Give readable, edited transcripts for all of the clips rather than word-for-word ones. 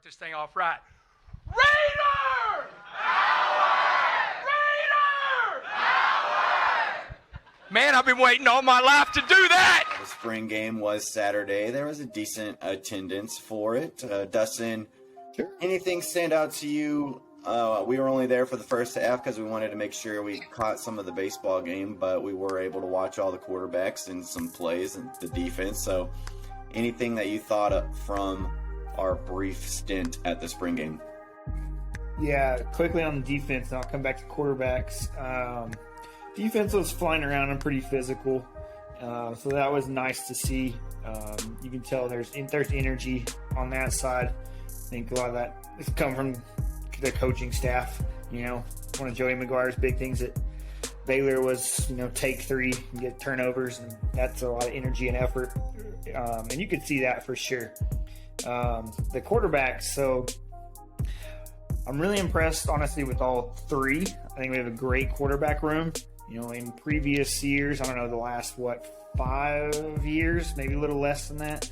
this thing off right. Raider! Power! Raider! Power! Man, I've been waiting all my life to do that. The spring game was Saturday. There was a decent attendance for it. Dustin, Sure. anything stand out to you? We were only there for the first half because we wanted to make sure we caught some of the baseball game, but we were able to watch all the quarterbacks and some plays and the defense. So anything that you thought of from our brief stint at the spring game? Yeah, quickly on the defense, and I'll come back to quarterbacks. Defense was flying around and pretty physical, so that was nice to see. You can tell there's energy on that side. I think a lot of that has come from the coaching staff. You know, one of Joey McGuire's big things at Baylor was, take three and get turnovers, and that's a lot of energy and effort. And you could see that for sure. The quarterbacks, so I'm really impressed, honestly, with all three. I think we have a great quarterback room. In previous years, I don't know, the last, 5 years, maybe a little less than that,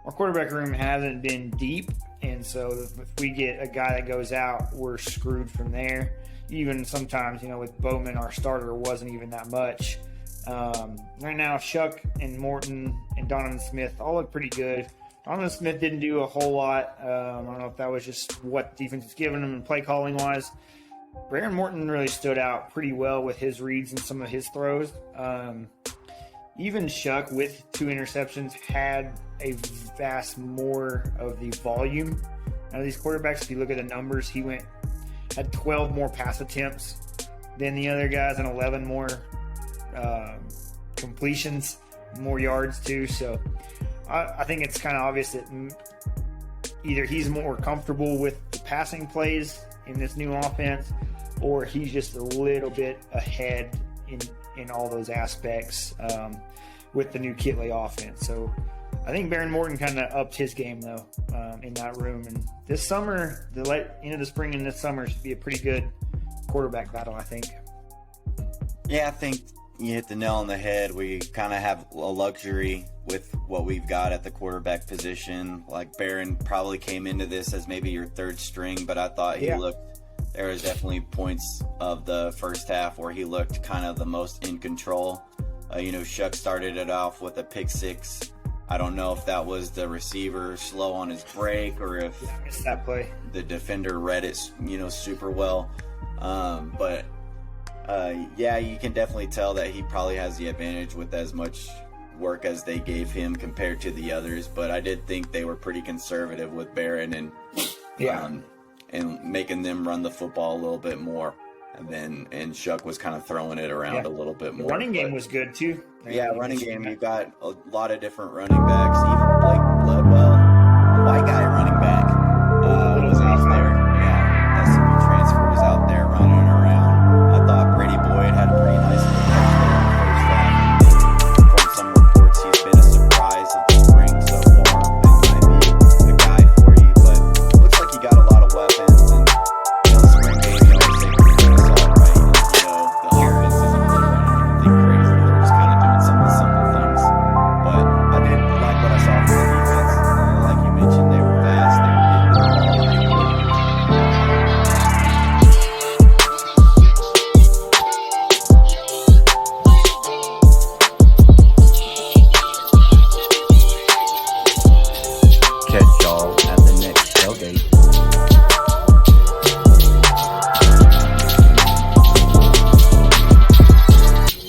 our quarterback room hasn't been deep. And so if we get a guy that goes out, we're screwed from there. Even sometimes, with Bowman, our starter wasn't even that much. Right now, Shuck and Morton and Donovan Smith all look pretty good. Donovan Smith didn't do a whole lot. I don't know if that was just what defense was giving him and play calling wise. Baron Morton really stood out pretty well with his reads and some of his throws. Even Shuck, with 2 interceptions, had a vast more of the volume out of these quarterbacks. If you look at the numbers, he had 12 more pass attempts than the other guys and 11 more completions, more yards too. So I think it's kind of obvious that either he's more comfortable with the passing plays in this new offense, or he's just a little bit ahead in all those aspects with the new Kitley offense. So I think Baron Morton kind of upped his game, though, in that room. And this summer, the spring and this summer should be a pretty good quarterback battle, I think. Yeah, I think you hit the nail on the head. We kind of have a luxury with what we've got at the quarterback position. Like, Baron probably came into this as maybe your third string, but I thought there was definitely points of the first half where he looked kind of the most in control. Shuck started it off with a pick six. I don't know if that was the receiver slow on his break or if I missed that play. The defender read it, super well. But you can definitely tell that he probably has the advantage with as much work as they gave him compared to the others. But I did think they were pretty conservative with Barron and making them run the football a little bit more. And Shuck was kind of throwing it around a little bit more. The running game was good too. Running game. You got a lot of different running backs.